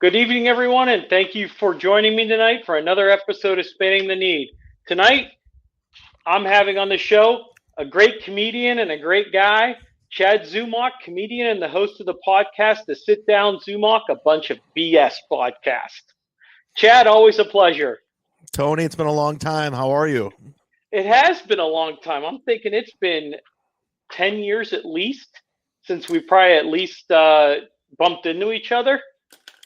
Good evening, everyone, and thank you for joining me tonight for another episode of Spinning the Need. Tonight, I'm having on the show a great comedian and a great guy, Chad Zumock, comedian and the host of the podcast, the Sit Down Zumock, a Bunch of B.S. podcast. Chad, always a pleasure. Tony, it's been a long time. How are you? It has been a long time. I'm thinking it's been 10 years at least since we probably at least bumped into each other.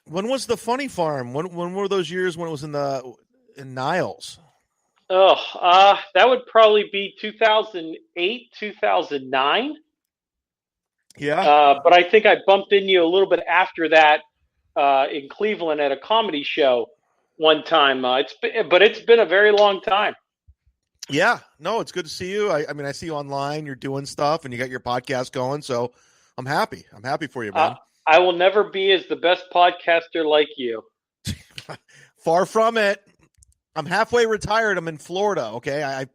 When was the Funny Farm? When were those years when it was in Niles? That would probably be 2008, 2009. Yeah. But I think I bumped into you a little bit after that in Cleveland at a comedy show one time. It's been a very long time. Yeah. No, it's good to see you. I mean, I see you online. You're doing stuff, and you got your podcast going. So I'm happy. I'm happy for you, man. I will never be as the best podcaster like you. Far from it. I'm halfway retired. I'm in Florida. Okay, I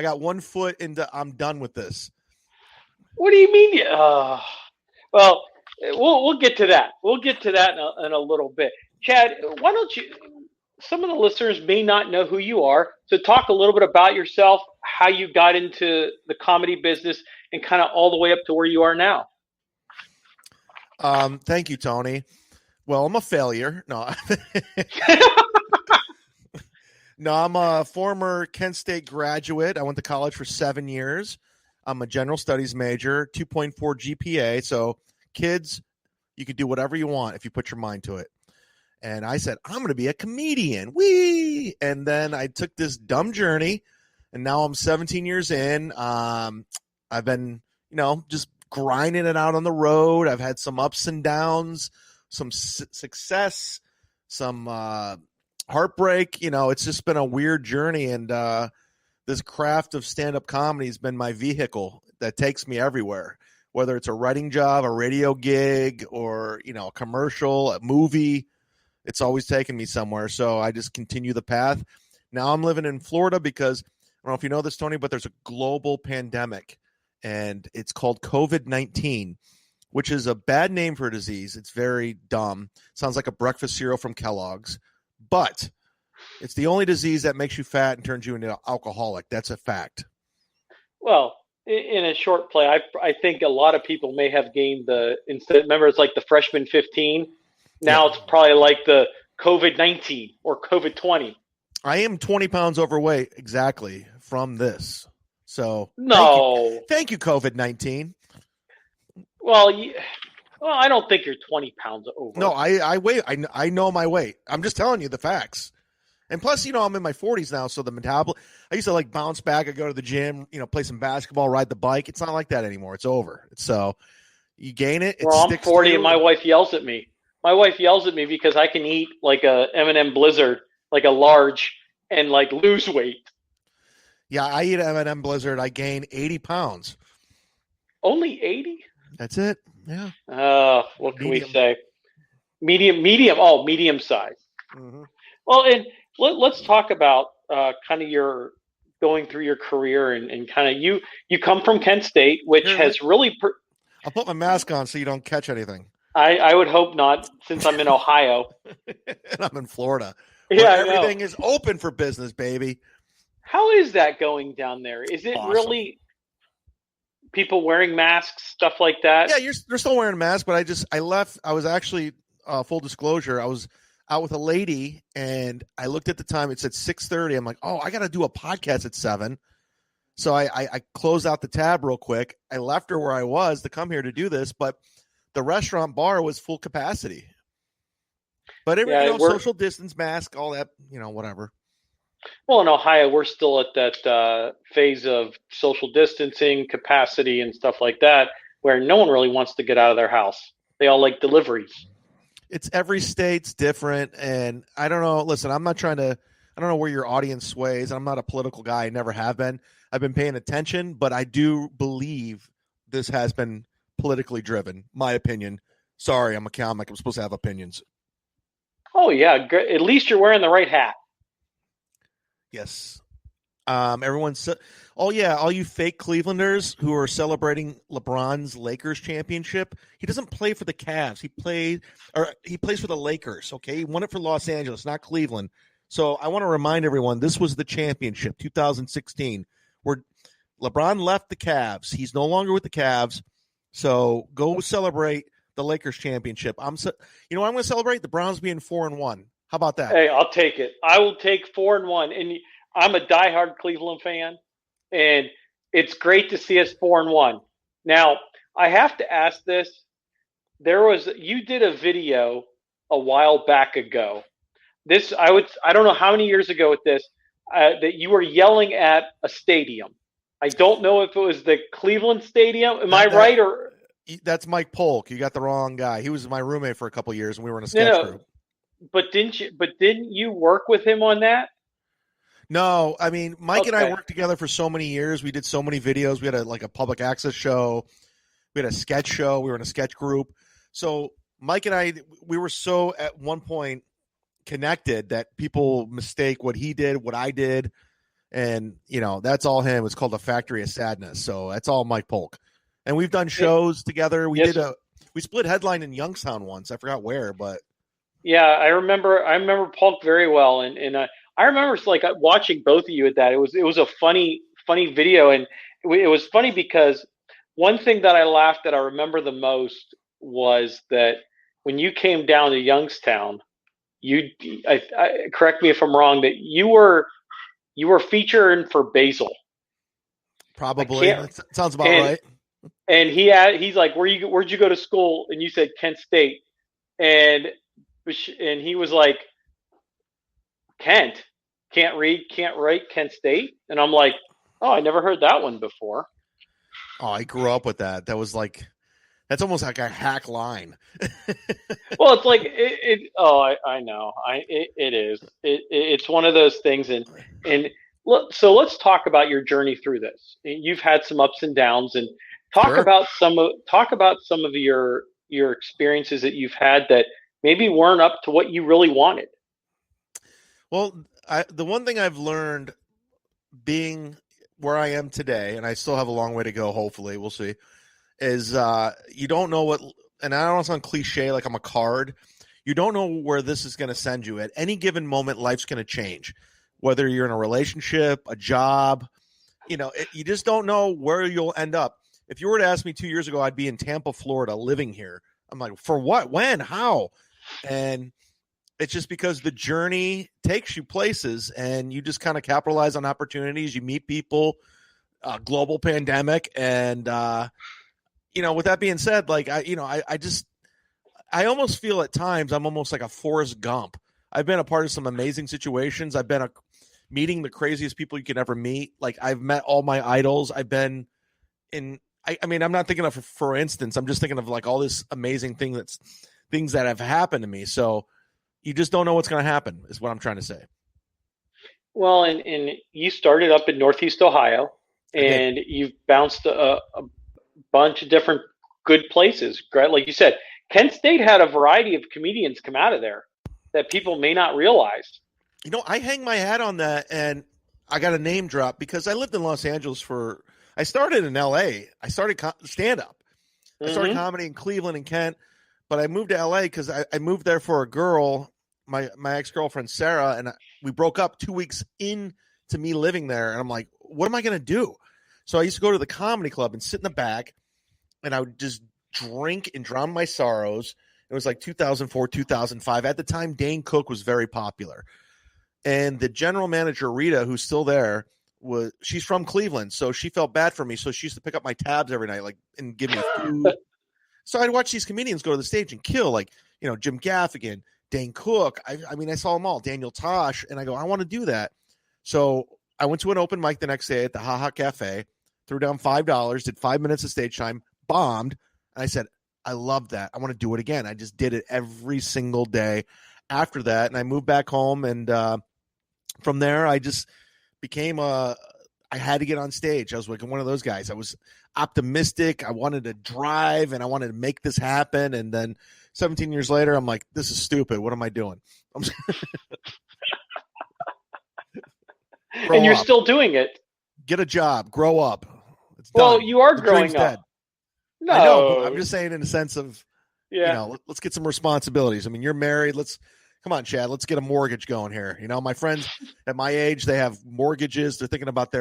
got 1 foot into. I'm done with this. What do you mean? Well, we'll get to that. We'll get to that in a little bit. Chad, why don't you? Some of the listeners may not know who you are, so talk a little bit about yourself, how you got into the comedy business, and kind of all the way up to where you are now. Thank you, Tony. Well, I'm a failure. No. No, I'm a former Kent State graduate. I went to college for 7 years. I'm a general studies major, 2.4 GPA. So kids, you can do whatever you want if you put your mind to it. And I said, I'm going to be a comedian. Whee! And then I took this dumb journey, and now I'm 17 years in. I've been, just grinding it out on the road. I've had some ups and downs, some success, some heartbreak. It's just been a weird journey, and this craft of stand-up comedy has been my vehicle that takes me everywhere, whether it's a writing job, a radio gig, or a commercial, a movie. It's always taken me somewhere, so I just continue the path. Now I'm living in Florida because I don't know if you know this, Tony, but there's a global pandemic, and it's called COVID-19, which is a bad name for a disease. It's very dumb. Sounds like a breakfast cereal from Kellogg's, but it's the only disease that makes you fat and turns you into an alcoholic. That's a fact. Well, in a short play, I think a lot of people may have gained remember, it's like the freshman 15. Now It's probably like the COVID-19 or COVID-20. I am 20 pounds overweight exactly from this. So thank you COVID-19. Well, I don't think you're 20 pounds over. No, I weigh. I know my weight. I'm just telling you the facts. And plus, I'm in my 40s now, so the metabolism. I used to bounce back. I go to the gym, play some basketball, ride the bike. It's not like that anymore. It's over. So you gain it. Well, I'm 40, and my wife yells at me. My wife yells at me because I can eat like a M&M Blizzard, like a large, and lose weight. Yeah, I eat M&M Blizzard. I gain 80 pounds. Only 80? That's it. Yeah. What can we say? Medium. Oh, medium size. Mm-hmm. Well, and let's talk about kind of your going through your career and kind of you come from Kent State, which has really. I'll put my mask on so you don't catch anything. I would hope not, since I'm in Ohio. And I'm in Florida. Yeah, everything is open for business, baby. How is that going down there? Is it awesome? Really people wearing masks, stuff like that? Yeah, they're still wearing masks, but I left. I was actually, full disclosure, I was out with a lady, and I looked at the time. It said 6:30. I'm like, oh, I got to do a podcast at 7. So I closed out the tab real quick. I left her where I was to come here to do this, but the restaurant bar was full capacity. But social distance, mask, all that, whatever. Well, in Ohio, we're still at that phase of social distancing, capacity, and stuff like that, where no one really wants to get out of their house. They all like deliveries. It's every state's different, and I don't know. Listen, I don't know where your audience sways. I'm not a political guy. I never have been. I've been paying attention, but I do believe this has been politically driven, my opinion. Sorry, I'm a comic. I'm supposed to have opinions. Oh, yeah. At least you're wearing the right hat. Yes. Everyone's, oh yeah, all you fake Clevelanders who are celebrating LeBron's Lakers championship. He doesn't play for the Cavs. He plays for the Lakers. Okay, he won it for Los Angeles, not Cleveland. So I want to remind everyone, this was the championship, 2016, where LeBron left the Cavs. He's no longer with the Cavs. So go celebrate the Lakers championship. I'm going to celebrate the Browns being 4-1. How about that? Hey, I'll take it. I will take 4-1, and I'm a diehard Cleveland fan, and it's great to see us 4-1. Now, I have to ask this. You did a video a while back ago. I don't know how many years ago with this, that you were yelling at a stadium. I don't know if it was the Cleveland Stadium. Am I right? Or that's Mike Polk. You got the wrong guy. He was my roommate for a couple of years, and we were in a sketch group. But didn't you work with him on that? No, I mean, Mike and I worked together for so many years. We did so many videos. We had a public access show. We had a sketch show. We were in a sketch group. So Mike and I, we were so at one point connected that people mistake what he did, what I did. And, that's all him. It's called The Factory of Sadness. So that's all Mike Polk. And we've done shows together. We split headline in Youngstown once. I forgot where, but. Yeah, I remember Polk very well. And I remember watching both of you at that. It was a funny video. And it was funny because one thing that I laughed at, I remember the most, was that when you came down to Youngstown, correct me if I'm wrong, that you were featuring for Basil. Probably. That sounds about right. And he's like, where'd you go to school? And you said Kent State. And he was like, Kent, can't read, can't write, Kent State. And I'm like, oh, I never heard that one before. Oh, I grew up with that. That's almost like a hack line. Well, it's like I know. It is. It's one of those things. And look, so let's talk about your journey through this. You've had some ups and downs, and talk about some of your experiences that you've had that maybe weren't up to what you really wanted. Well, the one thing I've learned being where I am today, and I still have a long way to go, hopefully, we'll see, is you don't know what, and I don't want to sound cliche like I'm a card, you don't know where this is going to send you. At any given moment, life's going to change. Whether you're in a relationship, a job, you just don't know where you'll end up. If you were to ask me 2 years ago, I'd be in Tampa, Florida, living here. I'm like, for what? When? How? And it's just because the journey takes you places, and you just kind of capitalize on opportunities. You meet people, global pandemic. And, with that being said, I almost feel at times I'm almost like a Forrest Gump. I've been a part of some amazing situations. I've been meeting the craziest people you could ever meet. Like, I've met all my idols. I've been in, I mean, I'm not thinking of, for instance, I'm just thinking of like all this amazing things that have happened to me. So you just don't know what's going to happen is what I'm trying to say. Well, and you started up in Northeast Ohio, and you've bounced a bunch of different good places. Like you said, Kent State had a variety of comedians come out of there that people may not realize. I hang my hat on that, and I got a name drop because I lived in Los Angeles I started in LA. I started stand-up. I started comedy in Cleveland and Kent, but I moved to LA because I moved there for a girl, my ex-girlfriend, Sarah, and we broke up 2 weeks into me living there. And I'm like, what am I going to do? So I used to go to the comedy club and sit in the back, and I would just drink and drown my sorrows. It was like 2004, 2005. At the time, Dane Cook was very popular. And the general manager, Rita, who's still there, she's from Cleveland, so she felt bad for me. So she used to pick up my tabs every night, and give me food. So I'd watch these comedians go to the stage and kill, Jim Gaffigan, Dane Cook. I mean, I saw them all, Daniel Tosh, and I go, I want to do that. So I went to an open mic the next day at the Ha Ha Cafe, threw down $5, did 5 minutes of stage time, bombed. And I said, I love that. I want to do it again. I just did it every single day after that. And I moved back home. And from there, I just became I had to get on stage. I was like one of those guys. I was optimistic. I wanted to drive, and I wanted to make this happen. And then 17 years later, I'm like, this is stupid. What am I doing? And you're still doing it. Get a job. Grow up. It's well, done. you are the growing up. Dead. No. I know, but I'm just saying in the sense of, let's get some responsibilities. I mean, you're married. Come on, Chad. Let's get a mortgage going here. My friends at my age, they have mortgages. They're thinking about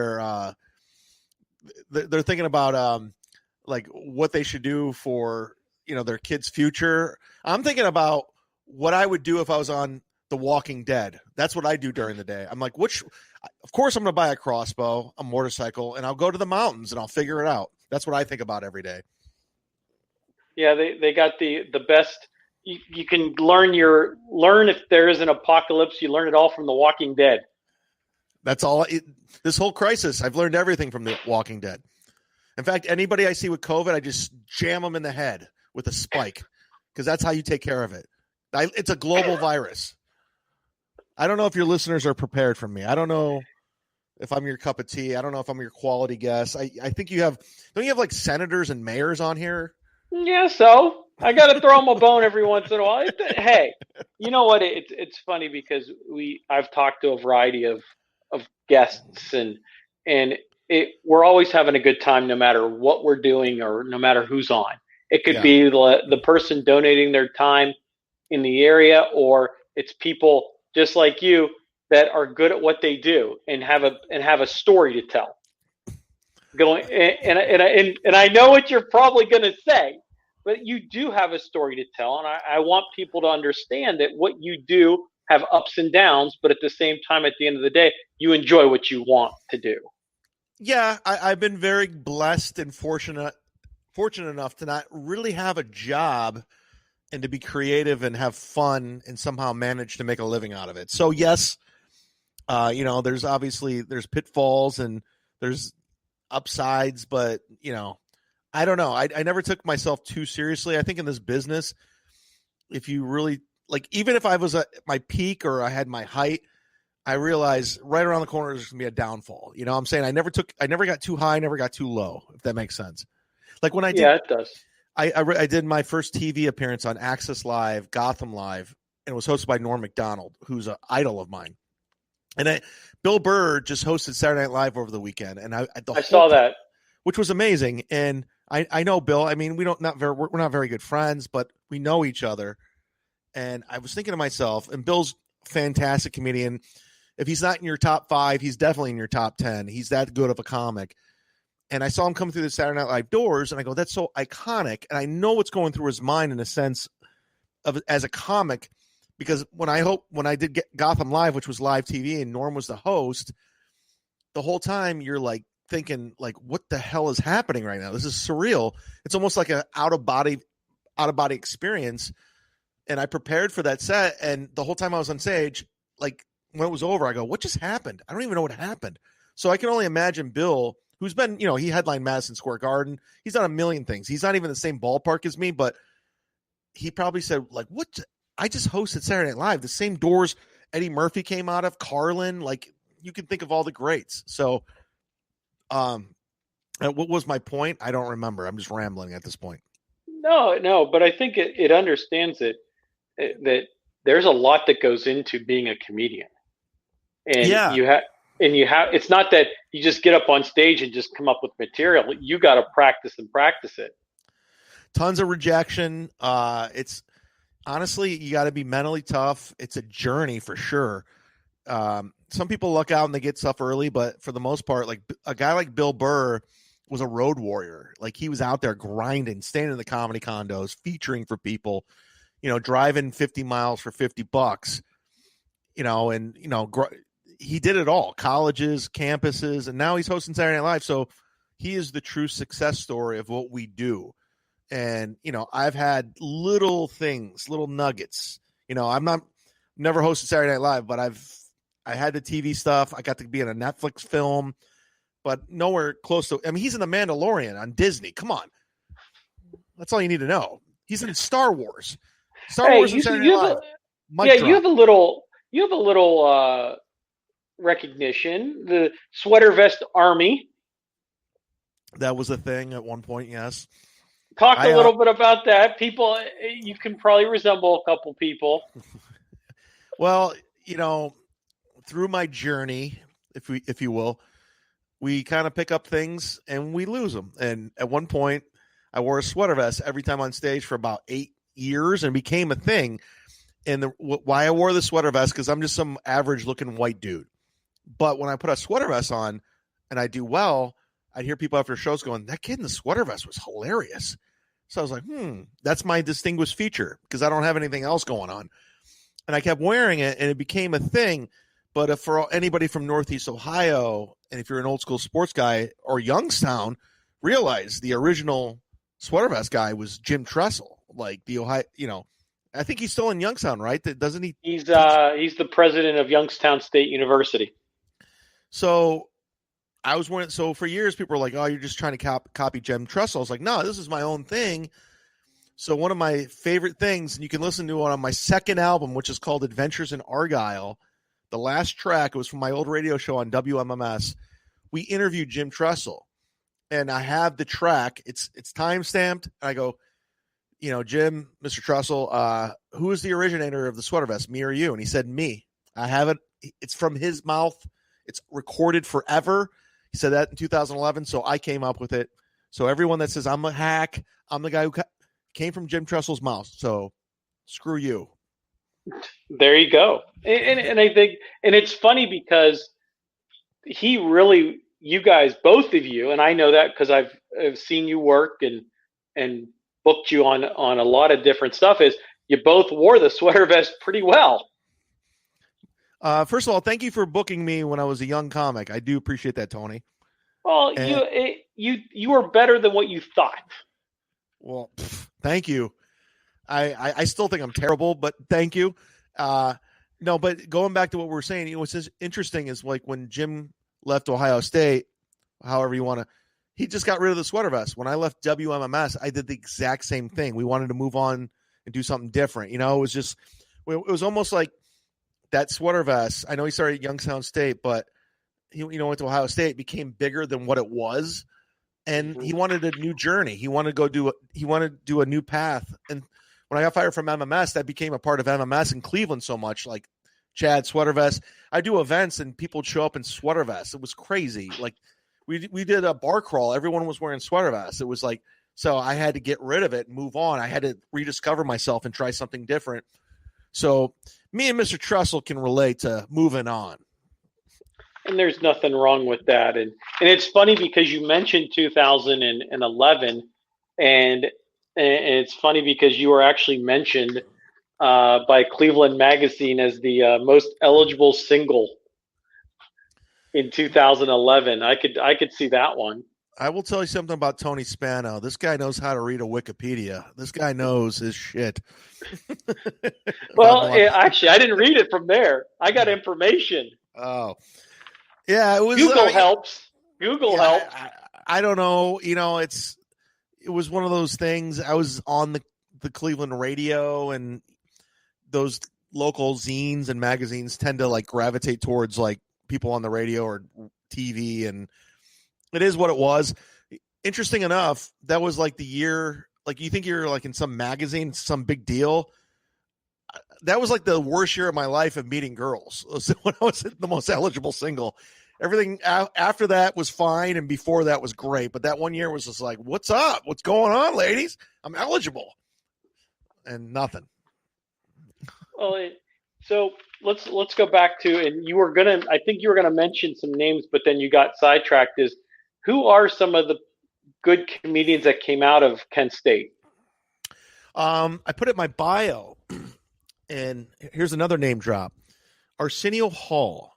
like what they should do for, their kids' future. I'm thinking about what I would do if I was on The Walking Dead. That's what I do during the day. I'm like, of course I'm going to buy a crossbow, a motorcycle, and I'll go to the mountains and I'll figure it out. That's what I think about every day. Yeah, they got the best. You can learn if there is an apocalypse. You learn it all from The Walking Dead. That's all. This whole crisis, I've learned everything from The Walking Dead. In fact, anybody I see with COVID, I just jam them in the head with a spike because that's how you take care of it. It's a global virus. I don't know if your listeners are prepared for me. I don't know if I'm your cup of tea. I don't know if I'm your quality guest. I think don't you have like senators and mayors on here? Yeah, so I got to throw them a bone every once in a while. Hey, you know what? It's funny because I've talked to a variety of guests and we're always having a good time no matter what we're doing or no matter who's on. It could be the person donating their time in the area, or it's people just like you that are good at what they do and have a story to tell. And I know what you're probably going to say, but you do have a story to tell, and I want people to understand that what you do have ups and downs, but at the same time, at the end of the day, you enjoy what you want to do. Yeah, I've been very blessed and fortunate enough to not really have a job and to be creative and have fun and somehow manage to make a living out of it. So yes, there's pitfalls and there's upsides, but I don't know. I never took myself too seriously. I think in this business, if you really even if I was at my peak or I had my height, I realized right around the corner there's gonna be a downfall. I'm saying I never got too high, never got too low, if that makes sense. Like when I did, yeah, it does. I did my first TV appearance on Access Live, Gotham Live, and it was hosted by Norm Macdonald, who's an idol of mine. And Bill Burr just hosted Saturday Night Live over the weekend, and I saw that, which was amazing. And I know Bill. I mean, we're not very good friends, but we know each other. And I was thinking to myself, and Bill's a fantastic comedian. If he's not in your top 5, he's definitely in your top 10. He's that good of a comic. And I saw him come through the Saturday Night Live doors, and I go, that's so iconic. And I know what's going through his mind in a sense of as a comic, because when I did get Gotham Live, which was live TV, and Norm was the host, the whole time you're like thinking, like, what the hell is happening right now? This is surreal. It's almost like an out of body experience. And I prepared for that set, and the whole time I was on stage, like when it was over, I go, what just happened? I don't even know what happened. So I can only imagine Bill, who's been, he headlined Madison Square Garden. He's done a million things. He's not even the same ballpark as me, but he probably said, like, what? I just hosted Saturday Night Live, the same doors Eddie Murphy came out of, Carlin, like you can think of all the greats. So, what was my point? I don't remember. I'm just rambling at this point. No, but I think it understands that there's a lot that goes into being a comedian. And it's not that you just get up on stage and just come up with material. You got to practice it. Tons of rejection. It's honestly, you got to be mentally tough. It's a journey for sure. Some people luck out and they get stuff early, but for the most part, like a guy like Bill Burr was a road warrior. Like he was out there grinding, staying in the comedy condos, featuring for people, driving 50 miles for $50, he did it all, colleges, campuses, and now he's hosting Saturday Night Live. So he is the true success story of what we do. And, I've had little things, little nuggets, I'm never hosted Saturday Night Live, but I had the TV stuff. I got to be in a Netflix film, but nowhere close to, he's in The Mandalorian on Disney. Come on. That's all you need to know. He's in Star Wars. Wars and Saturday Night Live. You have a little recognition. The sweater vest army. That was a thing at one point. Yes. Talk a little bit about that. People, you can probably resemble a couple people. Well, through my journey, if you will. We kind of pick up things and we lose them. And at one point, I wore a sweater vest every time on stage for about 8 years and became a thing. And why I wore the sweater vest, because I'm just some average looking white dude. But when I put a sweater vest on and I do well, I'd hear people after shows going, that kid in the sweater vest was hilarious. So I was like, that's my distinguished feature because I don't have anything else going on. And I kept wearing it and it became a thing. But if for anybody from Northeast Ohio, and if you're an old school sports guy or Youngstown, realize the original sweater vest guy was Jim Tressel, like the Ohio, I think he's still in Youngstown, right? Doesn't he? He's the president of Youngstown State University. So I was wearing, so for years people were like, oh, you're just trying to copy Jim Tressel. I was like, no, this is my own thing. So one of my favorite things, and you can listen to it on my second album, which is called Adventures in Argyle. The last track, it was from my old radio show on WMMS. We interviewed Jim Tressel, and I have the track. It's time-stamped. And I go, Jim, Mr. Tressel, who is the originator of the sweater vest, me or you? And he said, me. I have it. It's from his mouth. It's recorded forever. He said that in 2011, so I came up with it. So everyone that says I'm a hack, I'm the guy who came from Jim Tressel's mouth. So screw you. There you go. And I think, and it's funny because he really, you guys, both of you, and I know that because I've seen you work and booked you on a lot of different stuff, is you both wore the sweater vest pretty well. First of all, thank you for booking me when I was a young comic. I do appreciate that, Tony. Well, you were better than what you thought. Well, thank you. I still think I'm terrible, but thank you. No, but going back to what we were saying, what's interesting is like when Jim left Ohio State, however you want to, he just got rid of the sweater vest. When I left WMMS, I did the exact same thing. We wanted to move on and do something different. It was almost like that sweater vest. I know he started at Youngstown State, but he went to Ohio State, became bigger than what it was. And he wanted a new journey. He wanted to do a new path. And when I got fired from MMS, that became a part of MMS in Cleveland so much, like Chad sweater vest. I do events and people would show up in sweater vests. It was crazy. Like we did a bar crawl. Everyone was wearing sweater vests. It was like, so I had to get rid of it and move on. I had to rediscover myself and try something different. So me and Mr. Tressel can relate to moving on. And there's nothing wrong with that. And it's funny because you mentioned 2011, and it's funny because you were actually mentioned by Cleveland Magazine as the most eligible single in 2011. I could see that one. I will tell you something about Tony Spano. This guy knows how to read a Wikipedia. This guy knows his shit. Well, actually, I didn't read it from there. I got information. Oh, yeah. It was Google helps. Google helps. I don't know. It was one of those things. I was on the Cleveland radio, and those local zines and magazines tend to like gravitate towards like people on the radio or TV, and it is what it was. Interesting enough, that was like the year, like you think you're like in some magazine, some big deal. That was like the worst year of my life of meeting girls. When I was the most eligible single. Everything after that was fine, and before that was great. But that one year was just like, what's up? What's going on, ladies? I'm eligible. And nothing. Well, so let's go back to, and I think you were gonna mention some names, but then you got sidetracked. Is who are some of the good comedians that came out of Kent State? I put it in my bio, and here's another name drop. Arsenio Hall.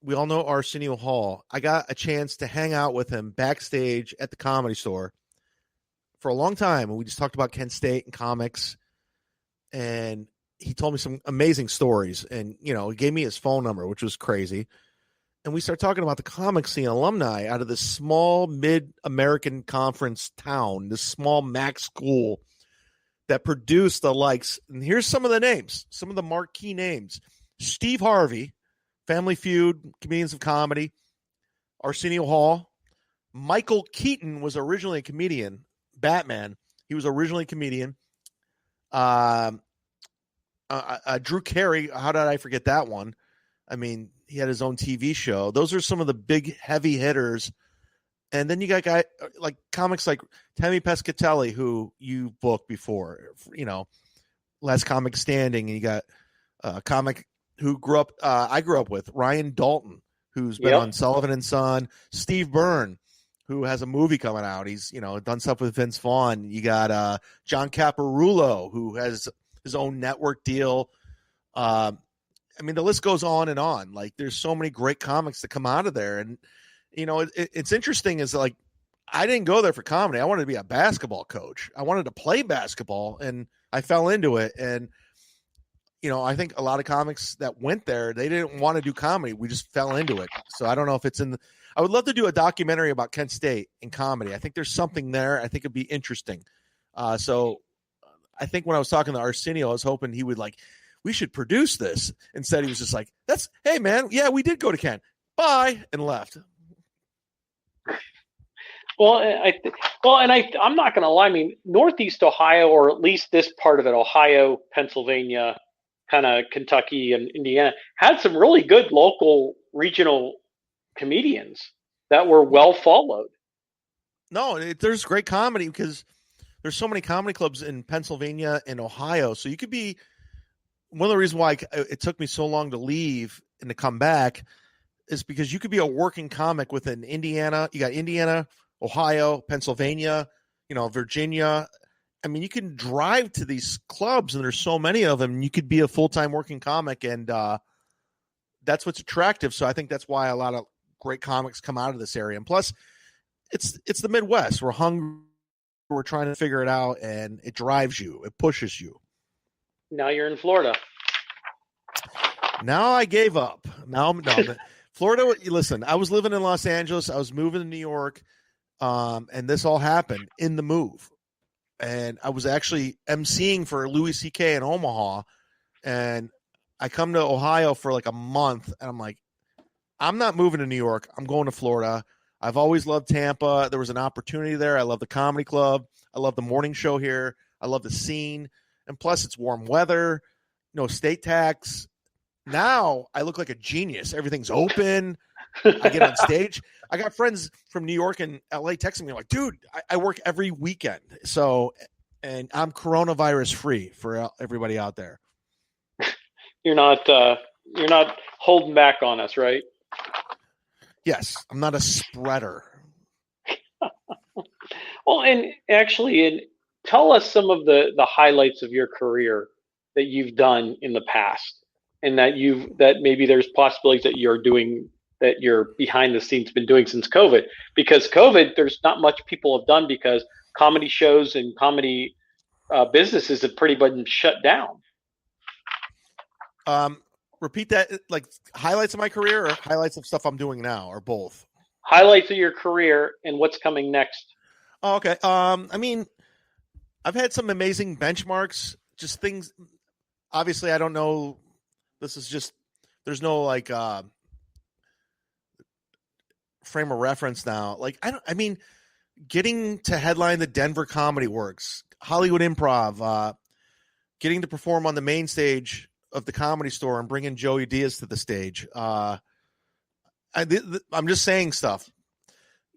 We all know Arsenio Hall. I got a chance to hang out with him backstage at the Comedy Store for a long time. And we just talked about Kent State and comics. And he told me some amazing stories. And, he gave me his phone number, which was crazy. And we started talking about the comic scene alumni out of this small mid-American conference town, this small MAC school that produced the likes. And here's some of the names, some of the marquee names. Steve Harvey, Family Feud, Comedians of Comedy, Arsenio Hall. Michael Keaton was originally a comedian. Batman. He was originally a comedian. Drew Carey. How did I forget that one? I mean, he had his own TV show. Those are some of the big heavy hitters. And then you got guys like comics like Tammy Pescatelli, who you booked before, Last Comic Standing. And you got a comic who I grew up with, Ryan Dalton, who's been on Sullivan and Son, Steve Byrne, who has a movie coming out. He's, done stuff with Vince Vaughn. You got John Caparulo, who has his own network deal. I mean, the list goes on and on. Like, there's so many great comics that come out of there. And, it's interesting is like, I didn't go there for comedy. I wanted to be a basketball coach. I wanted to play basketball, and I fell into it. And, I think a lot of comics that went there, they didn't want to do comedy. We just fell into it. So I don't know if it's I would love to do a documentary about Kent State and comedy. I think there's something there. I think it'd be interesting. So I think when I was talking to Arsenio, I was hoping he would we should produce this. Instead, he was just like, hey man, yeah, we did go to Kent. Bye, and left. Well, I'm not going to lie. I mean, Northeast Ohio, or at least this part of it, Ohio, Pennsylvania, kind of Kentucky and Indiana, had some really good local regional comedians that were well followed. No, there's great comedy because there's so many comedy clubs in Pennsylvania and Ohio. So you could be one of the reasons why it took me so long to leave and to come back is because you could be a working comic within Indiana. You got Indiana, Ohio, Pennsylvania, Virginia. I mean, you can drive to these clubs, and there's so many of them. And you could be a full-time working comic, and that's what's attractive. So I think that's why a lot of great comics come out of this area. And plus, it's the Midwest. We're hungry. We're trying to figure it out, and it drives you. It pushes you. Now you're in Florida. Now I gave up. Florida. Listen, I was living in Los Angeles. I was moving to New York, and this all happened in the move. And I was actually emceeing for Louis C.K. in Omaha, and I come to Ohio for like a month, and I'm like, I'm not moving to New York. I'm going to Florida. I've always loved Tampa. There was an opportunity there. I love the comedy club. I love the morning show here. I love the scene. And plus, it's warm weather, no state tax. Now I look like a genius. Everything's open. I get on stage. I got friends from New York and LA texting me like, dude, I work every weekend. So, and I'm coronavirus free for everybody out there. You're not holding back on us, right? Yes. I'm not a spreader. Well, and actually, tell us some of the highlights of your career that you've done in the past, and that maybe there's possibilities that you're doing, that you're behind the scenes been doing since COVID. Because COVID, there's not much people have done because comedy shows and comedy businesses have pretty much been shut down. Repeat that, like highlights of my career or highlights of stuff I'm doing now, or both? Highlights of your career and what's coming next. Oh, okay. I mean, I've had some amazing benchmarks, just things. Obviously, I don't know. This is just, there's no like frame of reference now. Like, I mean, getting to headline the Denver Comedy Works, Hollywood Improv, getting to perform on the main stage of the Comedy Store and bringing Joey Diaz to the stage. I'm just saying stuff.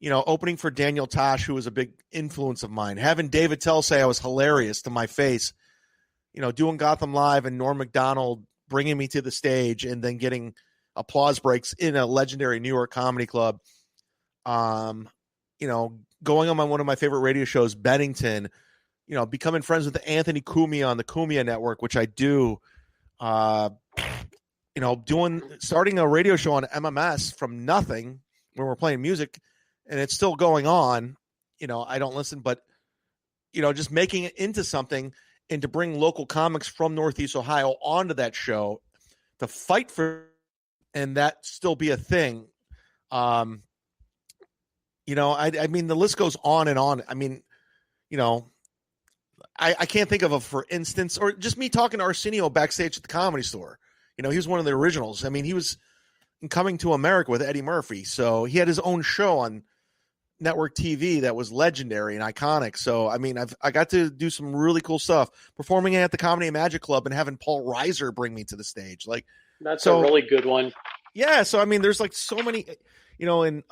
Opening for Daniel Tosh, who was a big influence of mine. Having David Tell say I was hilarious to my face. Doing Gotham Live and Norm Macdonald bringing me to the stage and then getting applause breaks in a legendary New York comedy club. Going on one of my favorite radio shows, Bennington, becoming friends with Anthony Cumia on the Cumia Network, which I do. Starting a radio show on MMS from nothing when we're playing music, and it's still going on. I don't listen, but just making it into something, and to bring local comics from Northeast Ohio onto that show to fight for, and that still be a thing. I mean, the list goes on and on. I mean, I can't think of for instance, or just me talking to Arsenio backstage at the Comedy Store. He was one of the originals. I mean, he was in Coming to America with Eddie Murphy. So he had his own show on network TV that was legendary and iconic. So, I mean, I got to do some really cool stuff, performing at the Comedy and Magic Club and having Paul Reiser bring me to the stage. Like, that's a really good one. Yeah. So, I mean, there's like so many, and,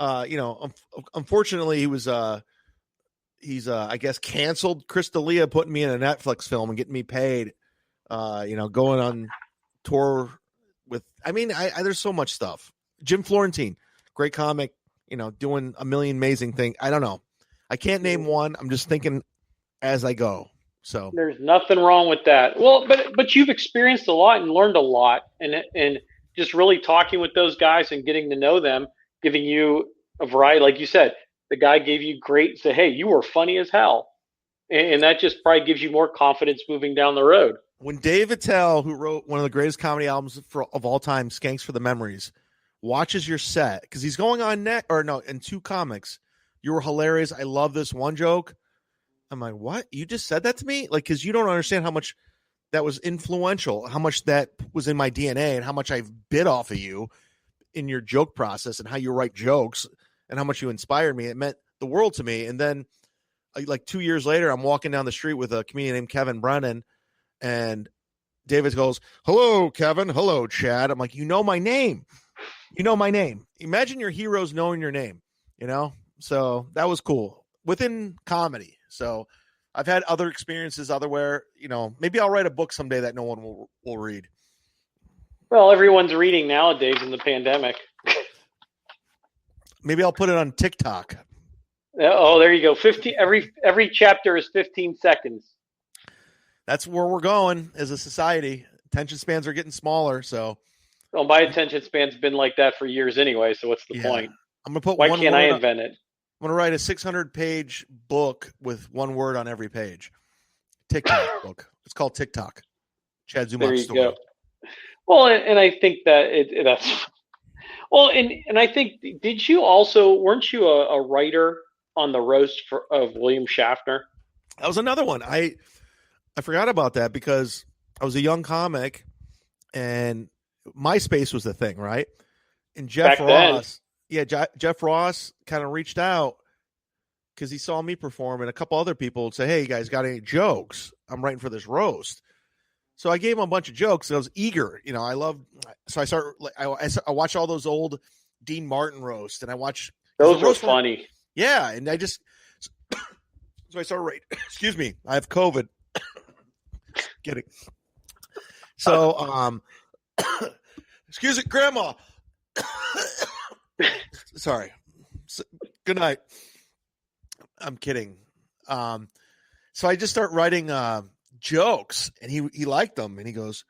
unfortunately he was, he's I guess canceled Chris D'Elia putting me in a Netflix film and getting me paid, going on tour with, there's so much stuff. Jim Florentine, great comic, doing a million amazing things. I don't know. I can't name one. I'm just thinking as I go. So there's nothing wrong with that. Well, but you've experienced a lot and learned a lot, and just really talking with those guys and getting to know them, giving you a variety. Like you said, the guy gave you say, hey, you were funny as hell. And that just probably gives you more confidence moving down the road. When Dave Attell, who wrote one of the greatest comedy albums of all time, Skanks for the Memories, watches your set, because he's going on in two comics, you were hilarious. I love this one joke. I'm like, what? You just said that to me? Like, because you don't understand how much that was influential, how much that was in my DNA, and how much I've bit off of you in your joke process and how you write jokes and how much you inspired me. It meant the world to me. And then like 2 years later, I'm walking down the street with a comedian named Kevin Brennan, and David goes, hello, Kevin. Hello, Chad. I'm like, you know my name. You know my name. Imagine your heroes knowing your name, So that was cool within comedy. So I've had other experiences otherwhere, maybe I'll write a book someday that no one will read. Well, everyone's reading nowadays in the pandemic. Maybe I'll put it on TikTok. Oh, there you go. 15 every chapter is 15 seconds. That's where we're going as a society. Attention spans are getting smaller, so. Well, my attention span's been like that for years anyway, so what's the point? I'm gonna put. Why can't I invent it? I'm gonna write a 600-page book with one word on every page. TikTok book. It's called TikTok. Chad Zumock story. Go. Well, and I think that that's. Well, and I think, weren't you a writer on the roast of William Shatner? That was another one. I forgot about that because I was a young comic and MySpace was the thing, right? And Jeff Ross, Jeff Ross kind of reached out because he saw me perform, and a couple other people would say, hey, you guys got any jokes? I'm writing for this roast. So I gave him a bunch of jokes. I was eager, so I watched all those old Dean Martin roasts, and I watched those were funny. Yeah, and I just so I started writing. Excuse me, I have COVID. Kidding. So, excuse it, Grandma. Sorry. Good night. I'm kidding. So I just start writing jokes, and he liked them, and he goes,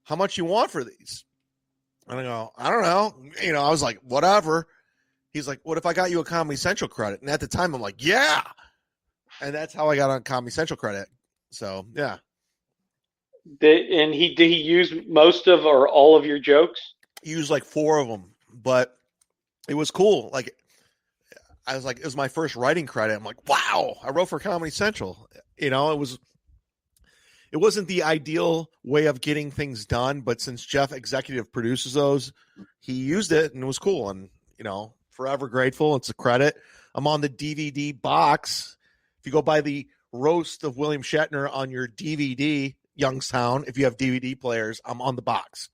how much you want for these? And I go, I don't know. I was like, whatever. He's like, what if I got you a Comedy Central credit? And at the time, I'm like, yeah. And that's how I got on Comedy Central credit. So, yeah. Did he use most of or all of your jokes? He used like 4 of them, but it was cool. Like, I was like, it was my first writing credit. I'm like, wow, I wrote for Comedy Central. It wasn't the ideal way of getting things done, but since Jeff executive produces those, he used it and it was cool. And, forever grateful. It's a credit. I'm on the DVD box. If you go buy the roast of William Shatner on your DVD, Youngstown, if you have DVD players, I'm on the box.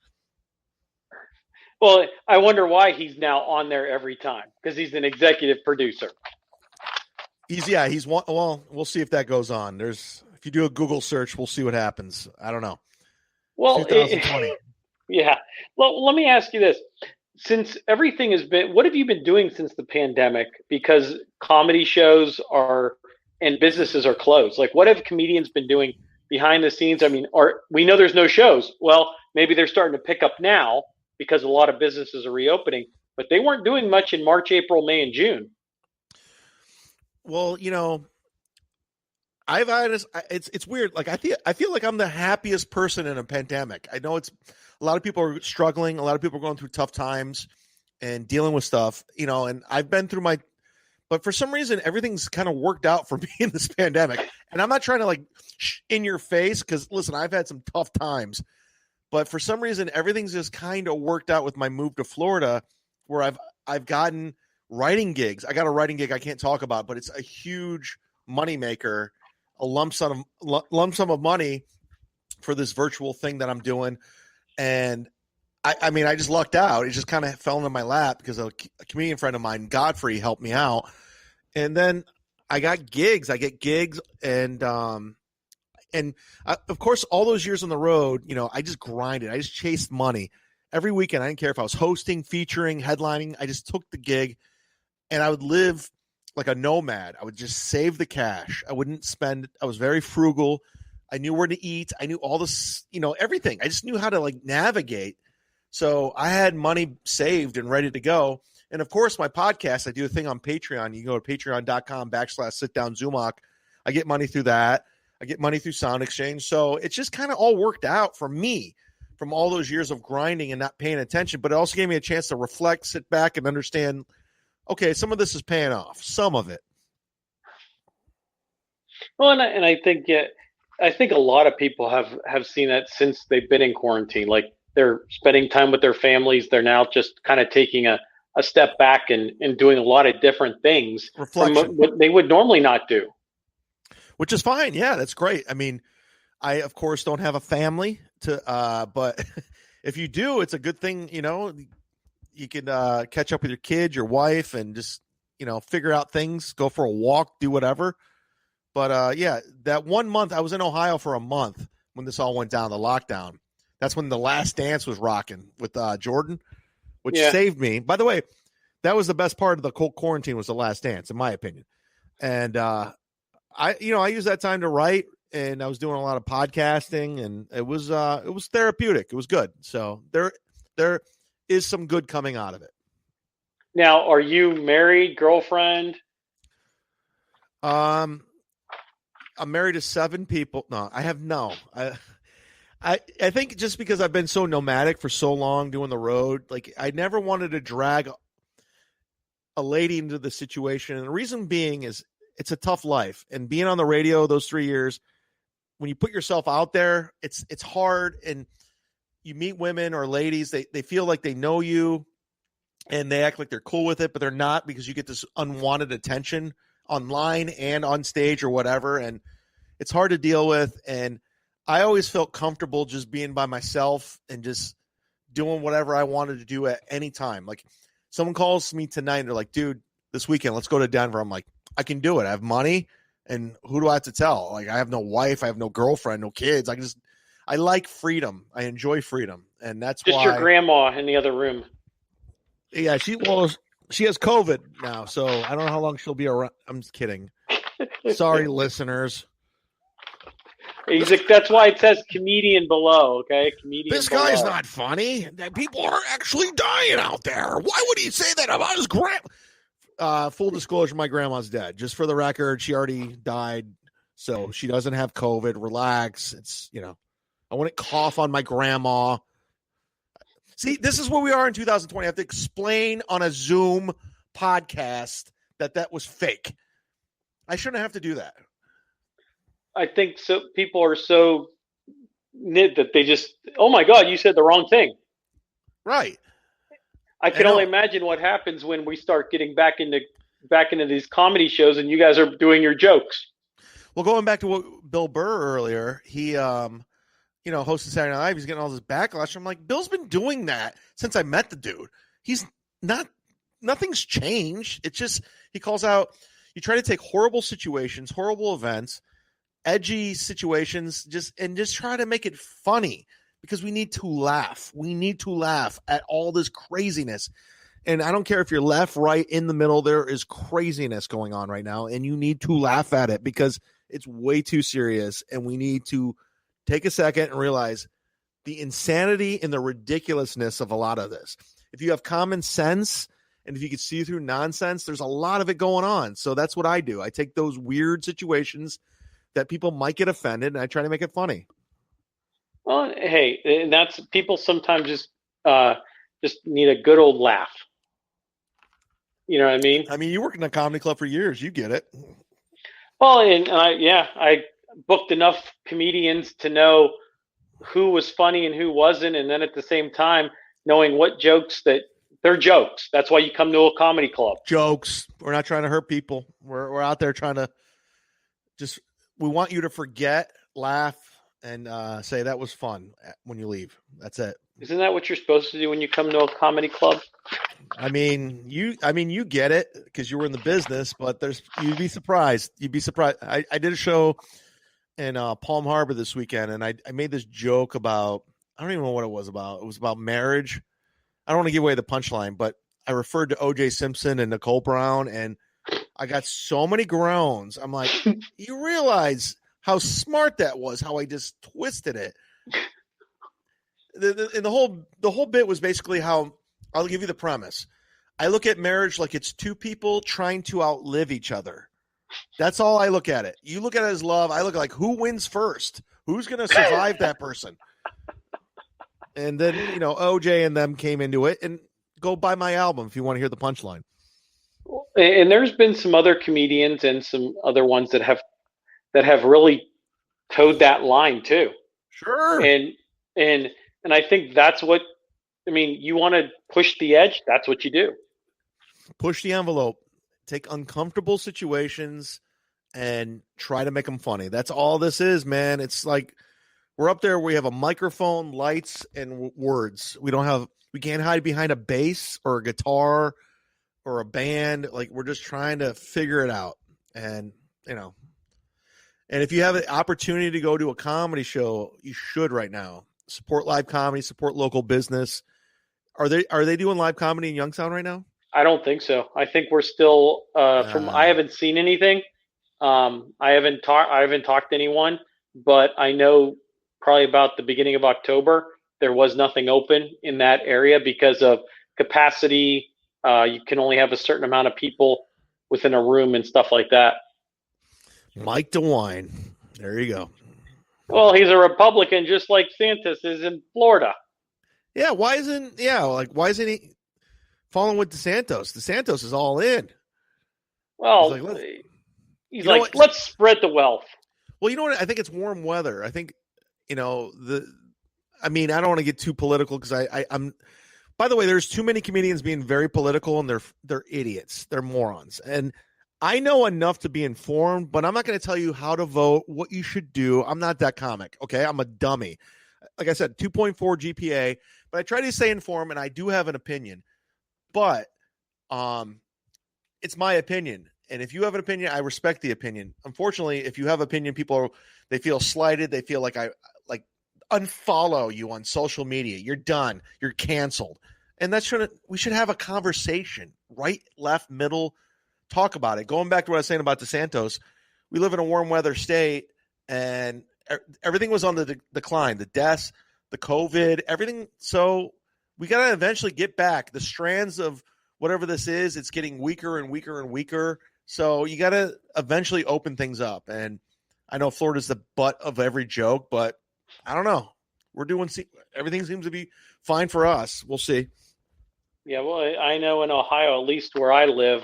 Well, I wonder why he's now on there every time, because he's an executive producer. He's one. Well, we'll see if that goes on. If you do a Google search, we'll see what happens. I don't know. Well, 2020. Yeah. Well, let me ask you this. Since everything has been, what have you been doing since the pandemic? Because comedy shows and businesses are closed. Like, what have comedians been doing behind the scenes? I mean, we know there's no shows. Well, maybe they're starting to pick up now because a lot of businesses are reopening, but they weren't doing much in March, April, May, and June. Well, I've had it's weird. Like I feel like I'm the happiest person in a pandemic. I know a lot of people are struggling. A lot of people are going through tough times and dealing with stuff, and I've been through but for some reason, everything's kind of worked out for me in this pandemic. And I'm not trying to in your face, because listen, I've had some tough times, but for some reason, everything's just kind of worked out with my move to Florida, where I've gotten writing gigs. I got a writing gig I can't talk about, but it's a huge moneymaker, a lump sum of money for this virtual thing that I'm doing. And I mean, I just lucked out. It just kind of fell into my lap because a comedian friend of mine, Godfrey, helped me out. And then I got gigs. I get gigs, and of course, all those years on the road, I just grinded. I just chased money every weekend. I didn't care if I was hosting, featuring, headlining. I just took the gig, and I would live like a nomad. I would just save the cash. I wouldn't spend. I was very frugal. I knew where to eat. I knew all this, everything. I just knew how to like navigate. So I had money saved and ready to go. And of course, my podcast, I do a thing on Patreon. You can go to patreon.com/Sit Down Zumock. I get money through that. I get money through Sound Exchange. So it's just kind of all worked out for me from all those years of grinding and not paying attention. But it also gave me a chance to reflect, sit back, and understand, okay, some of this is paying off. Some of it. Well, and I think a lot of people have seen that since they've been in quarantine. Like, they're spending time with their families. They're now just kind of taking a step back and doing a lot of different things from what they would normally not do. Which is fine. Yeah, that's great. I mean, I, of course, don't have a family but if you do, it's a good thing. You can catch up with your kids, your wife, and just, figure out things, go for a walk, do whatever. But yeah, that 1 month, I was in Ohio for a month when this all went down, the lockdown. That's when The Last Dance was rocking with Jordan, which saved me. By the way, that was the best part of the quarantine, was The Last Dance, in my opinion. And I used that time to write, and I was doing a lot of podcasting, and it was therapeutic. It was good. So there is some good coming out of it. Now, are you married, girlfriend? I'm married to 7 people. No, I have no. I think just because I've been so nomadic for so long doing the road, like, I never wanted to drag a lady into the situation. And the reason being is it's a tough life. And being on the radio those 3 years, when you put yourself out there, it's hard. And you meet women or ladies, they feel like they know you and they act like they're cool with it, but they're not, because you get this unwanted attention online and on stage or whatever. And it's hard to deal with. And I always felt comfortable just being by myself and just doing whatever I wanted to do at any time. Like, someone calls me tonight and they're like, dude, this weekend, let's go to Denver. I'm like, I can do it. I have money, and who do I have to tell? Like, I have no wife. I have no girlfriend, no kids. I like freedom. I enjoy freedom. And that's just why. Your grandma in the other room. Yeah. She has COVID now, so I don't know how long she'll be around. I'm just kidding. Sorry, listeners. That's why it says comedian below, okay? Comedian. This below. guy's not funny. People are actually dying out there. Why would he say that about his grandma? Full disclosure, my grandma's dead. Just for the record, she already died, so she doesn't have COVID. Relax. It's, I wouldn't cough on my grandma. See, this is where we are in 2020. I have to explain on a Zoom podcast that was fake. I shouldn't have to do that. I think so. People are so knit that they just, oh my God, you said the wrong thing. Right. I can only imagine what happens when we start getting back into these comedy shows and you guys are doing your jokes. Well, going back to what Bill Burr earlier, he, hosted Saturday Night Live. He's getting all this backlash. I'm like, Bill's been doing that since I met the dude. Nothing's changed. It's just, he calls out, you try to take horrible situations, horrible events, edgy situations, just try to make it funny, because we need to laugh. We need to laugh at all this craziness. And I don't care if you're left, right, in the middle, there is craziness going on right now, and you need to laugh at it because it's way too serious. And we need to take a second and realize the insanity and the ridiculousness of a lot of this. If you have common sense and if you can see through nonsense, there's a lot of it going on. So that's what I do. I take those weird situations that people might get offended, and I try to make it funny. Well, hey, and that's, people sometimes just need a good old laugh. You know what I mean? I mean, you worked in a comedy club for years. You get it. Well, and I booked enough comedians to know who was funny and who wasn't, and then at the same time knowing what jokes that They're jokes. That's why you come to a comedy club. Jokes. We're not trying to hurt people. We're out there trying to we want you to forget, laugh, and say that was fun when you leave. That's it. Isn't that what you're supposed to do when you come to a comedy club? I mean, you get it because you were in the business, but you'd be surprised. I did a show in Palm Harbor this weekend, and I made this joke about, I don't even know what it was about. It was about marriage. I don't want to give away the punchline, but I referred to O.J. Simpson and Nicole Brown, and I got so many groans. I'm like, you realize how smart that was, how I just twisted it. And the whole bit was basically how, I'll give you the premise. I look at marriage like it's two people trying to outlive each other. That's all I look at it. You look at it as love. I look like who wins first? Who's going to survive that person? And then, OJ and them came into it, and go buy my album if you want to hear the punchline. And there's been some other comedians and some other ones that have really towed that line too. Sure. And I think that's what, you want to push the edge. That's what you do. Push the envelope. Take uncomfortable situations and try to make them funny. That's all this is, man. It's like we're up there. We have a microphone, lights, and words. We can't hide behind a bass or a guitar or a band. Like, we're just trying to figure it out. And, and if you have an opportunity to go to a comedy show, you should right now. Support live comedy, support local business. Are they doing live comedy in Youngstown right now? I don't think so. I think we're still I haven't seen anything. I haven't talked to anyone, but I know probably about the beginning of October there was nothing open in that area because of capacity. You can only have a certain amount of people within a room and stuff like that. Mike DeWine. There you go. Well, he's a Republican just like Santos is in Florida. Yeah, why isn't he following with DeSantos? DeSantos is all in. Well, he's like, let's spread the wealth. Well, you know what? I think it's warm weather. I think, I don't want to get too political because I'm. By the way, there's too many comedians being very political, and they're idiots. They're morons. And I know enough to be informed, but I'm not going to tell you how to vote, what you should do. I'm not that comic. Okay, I'm a dummy. Like I said, 2.4 GPA, but I try to stay informed, and I do have an opinion. But it's my opinion. And if you have an opinion, I respect the opinion. Unfortunately, if you have opinion, they feel slighted. They feel like I unfollow you on social media. You're done. You're canceled. And we should have a conversation, right, left, middle, talk about it. Going back to what I was saying about DeSantos, we live in a warm weather state, and everything was on the decline. The deaths, the COVID, everything. So we got to eventually get back. The strands of whatever this is, it's getting weaker and weaker and weaker. So you got to eventually open things up. And I know Florida's the butt of every joke, but I don't know. Everything seems to be fine for us. We'll see. Yeah, well, I know in Ohio, at least where I live,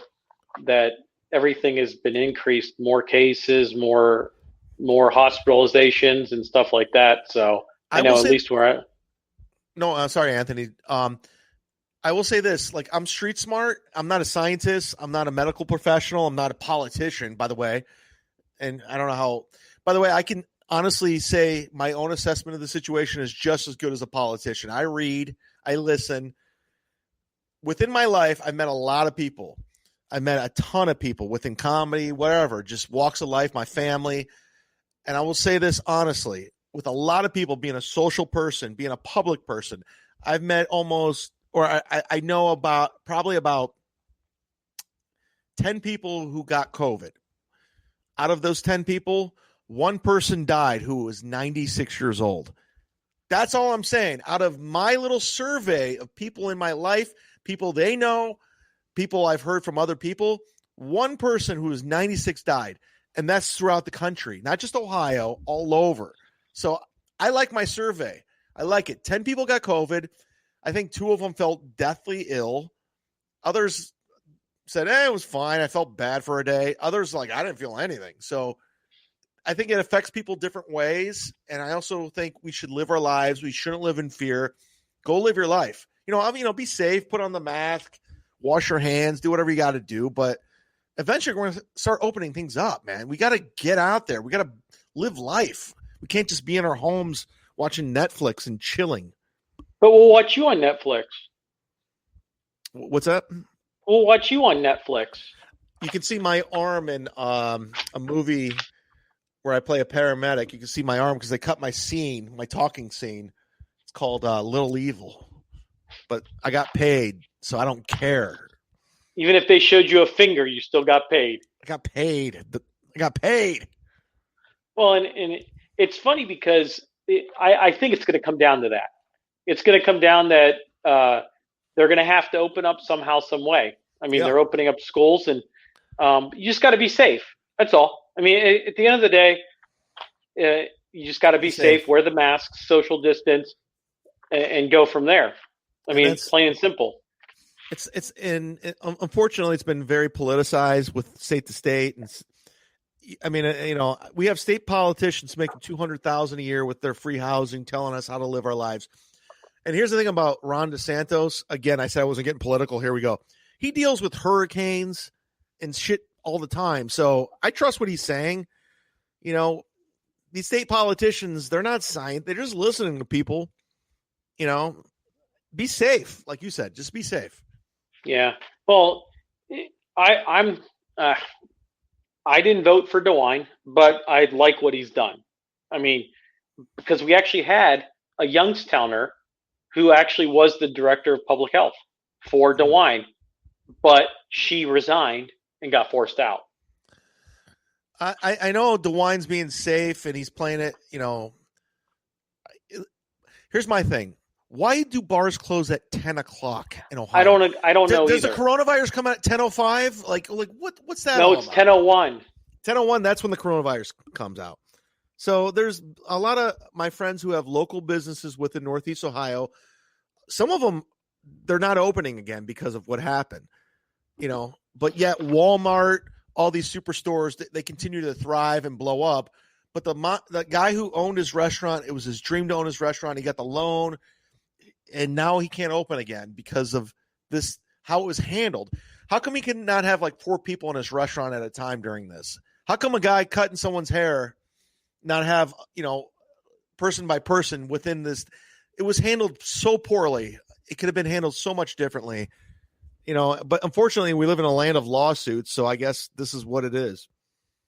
that everything has been increased. More cases, more hospitalizations and stuff like that. So I know at least where I. No, sorry, Anthony. I will say this: like, I'm street smart. I'm not a scientist. I'm not a medical professional. I'm not a politician, by the way. And I don't know how. By the way, I can honestly say my own assessment of the situation is just as good as a politician. I read, I listen. Within my life, I've met a lot of people. I met a ton of people within comedy, whatever, just walks of life, my family. And I will say this honestly, with a lot of people, being a social person, being a public person, I've met I know probably about 10 people who got COVID. Out of those 10 people, one person died who was 96 years old. That's all I'm saying. Out of my little survey of people in my life, people they know, people I've heard from other people, one person who was 96 died. And that's throughout the country, not just Ohio, all over. So I like my survey. I like it. 10 people got COVID. I think 2 of them felt deathly ill. Others said, it was fine. I felt bad for a day. Others I didn't feel anything. So I think it affects people different ways. And I also think we should live our lives. We shouldn't live in fear. Go live your life. Be safe, put on the mask, wash your hands, do whatever you got to do. But eventually we're going to start opening things up, man. We got to get out there. We got to live life. We can't just be in our homes watching Netflix and chilling. But we'll watch you on Netflix. What's that? We'll watch you on Netflix. You can see my arm in a movie where I play a paramedic. You can see my arm because they cut my talking scene. It's called Little Evil. But I got paid, so I don't care. Even if they showed you a finger, you still got paid. I got paid. Well, and it's funny because I think it's going to come down to that. It's going to come down that they're going to have to open up somehow, some way. I mean, They're opening up schools, and you just got to be safe. That's all. I mean, at the end of the day, you just got to be safe, wear the mask, social distance, and go from there. I mean, it's plain and simple. Unfortunately, it's been very politicized with state to state, and I mean, we have state politicians making $200,000 a year with their free housing, telling us how to live our lives. And here's the thing about Ron DeSantis. Again, I said I wasn't getting political. Here we go. He deals with hurricanes and shit all the time. So I trust what he's saying. These state politicians, they're not science. They're just listening to people. Be safe. Like you said, just be safe. Yeah. Well, I didn't vote for DeWine, but I like what he's done. I mean, because we actually had a Youngstowner who actually was the director of public health for DeWine, but she resigned and got forced out. I know DeWine's being safe and he's playing it, Here's my thing. Why do bars close at 10 o'clock in Ohio? I don't know. Does the coronavirus come out at 10:05? Like what's that? No, it's 10:01. 10:01. That's when the coronavirus comes out. So there's a lot of my friends who have local businesses within Northeast Ohio. Some of them, they're not opening again because of what happened, but yet Walmart, all these superstores, they continue to thrive and blow up. But the guy who owned his restaurant, it was his dream to own his restaurant. He got the loan, and now he can't open again because of this, how it was handled. How come he can not have like 4 people in his restaurant at a time during this? How come a guy cutting someone's hair not have, person by person within this? It was handled so poorly. It could have been handled so much differently, but unfortunately we live in a land of lawsuits. So I guess this is what it is.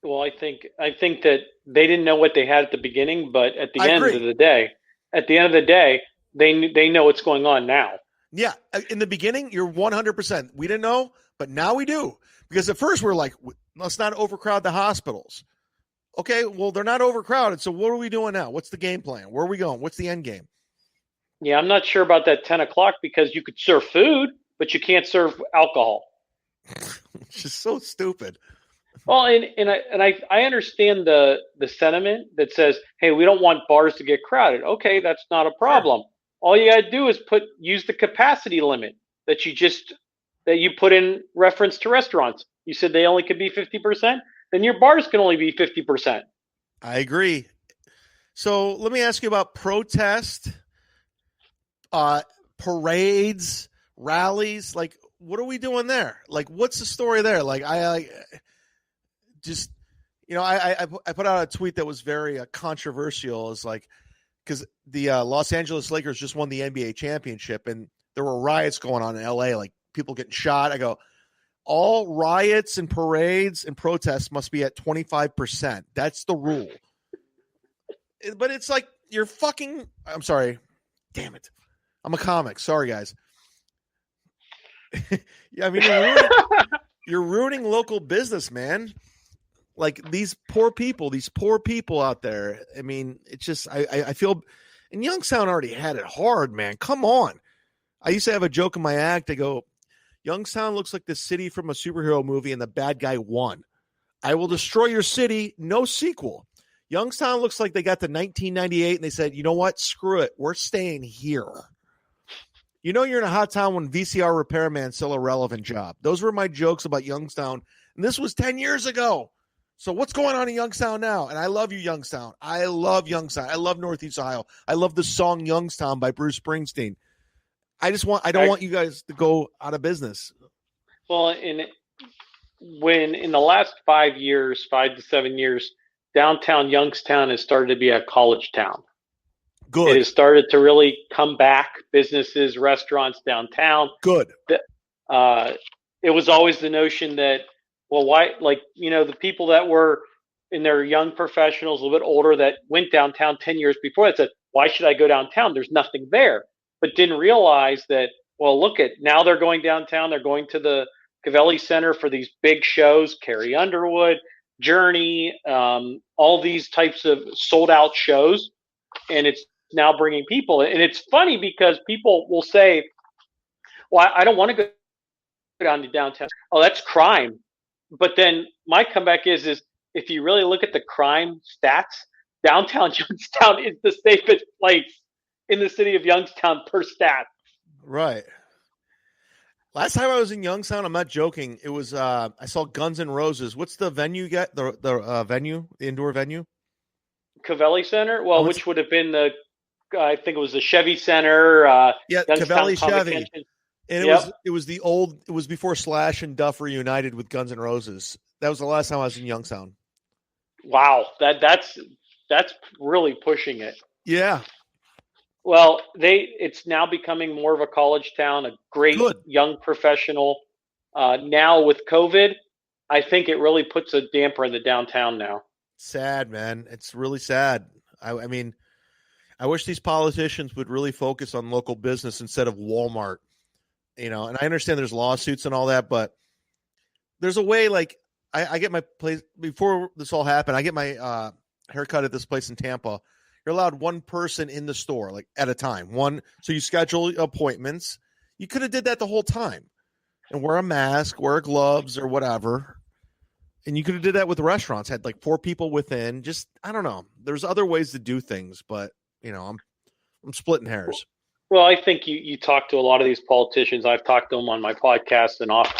Well, I think that they didn't know what they had at the beginning, but at the end of the day, they know what's going on now. Yeah. In the beginning, you're 100%. We didn't know, but now we do. Because at first we're like, let's not overcrowd the hospitals. Okay, well, they're not overcrowded. So what are we doing now? What's the game plan? Where are we going? What's the end game? Yeah, I'm not sure about that 10 o'clock because you could serve food, but you can't serve alcohol. Which is so stupid. Well, and I understand the sentiment that says, hey, we don't want bars to get crowded. Okay, that's not a problem. Sure. All you got to do is use the capacity limit that you put in reference to restaurants. You said they only could be 50%. Then your bars can only be 50%. I agree. So let me ask you about protest, parades, rallies. Like, what are we doing there? Like, what's the story there? Like, I put out a tweet that was very controversial. It's like, because the Los Angeles Lakers just won the NBA championship, and there were riots going on in LA, like people getting shot. I go, all riots and parades and protests must be at 25%. That's the rule. But it's like, you're fucking, I'm sorry. Damn it. I'm a comic. Sorry, guys. Yeah, I mean, you're ruining local business, man. Like these poor people out there. I mean, it's just, I feel, and Youngstown already had it hard, man. Come on. I used to have a joke in my act. I go, Youngstown looks like the city from a superhero movie and the bad guy won. I will destroy your city. No sequel. Youngstown looks like they got to 1998 and they said, you know what? Screw it. We're staying here. You're in a hot town when VCR repairman's still a relevant job. Those were my jokes about Youngstown. And this was 10 years ago. So what's going on in Youngstown now? And I love you, Youngstown. I love Youngstown. I love Northeast Ohio. I love the song Youngstown by Bruce Springsteen. I don't want you guys to go out of business. Well, when in the last 5 years, 5 to 7 years, downtown Youngstown has started to be a college town. Good. It has started to really come back. Businesses, restaurants downtown. Good. It was always the notion that, well, why, like, the people that were in their young professionals, a little bit older, that went downtown 10 years before that said, why should I go downtown? There's nothing there. But didn't realize that, well, look at, now they're going downtown. They're going to the Cavelli Center for these big shows, Carrie Underwood, Journey, all these types of sold out shows. And it's now bringing people. And it's funny because people will say, well, I don't want to go down to downtown. Oh, that's crime. But then my comeback is if you really look at the crime stats, downtown Youngstown is the safest place in the city of Youngstown per stat. Right. Last time I was in Youngstown, I'm not joking. It was I saw Guns N' Roses. What's the venue you got? The venue, the indoor venue? Cavelli Center. Well, which would have been I think it was the Chevy Center. Cavelli Chevy. And it was before Slash and Duff reunited with Guns N' Roses. That was the last time I was in Youngstown. Wow, that's really pushing it. Yeah. Well, it's now becoming more of a college town, a great young professional. Now with COVID, I think it really puts a damper in the downtown now. Sad, man. It's really sad. I mean, I wish these politicians would really focus on local business instead of Walmart. And I understand there's lawsuits and all that, but there's a way, like, I get my place before this all happened. I get my haircut at this place in Tampa. You're allowed one person in the store, like, at a time. So you schedule appointments. You could have did that the whole time and wear a mask, wear gloves or whatever. And you could have did that with restaurants, had like 4 people within. Just, I don't know. There's other ways to do things, but I'm splitting hairs. Well, I think you talk to a lot of these politicians. I've talked to them on my podcast and off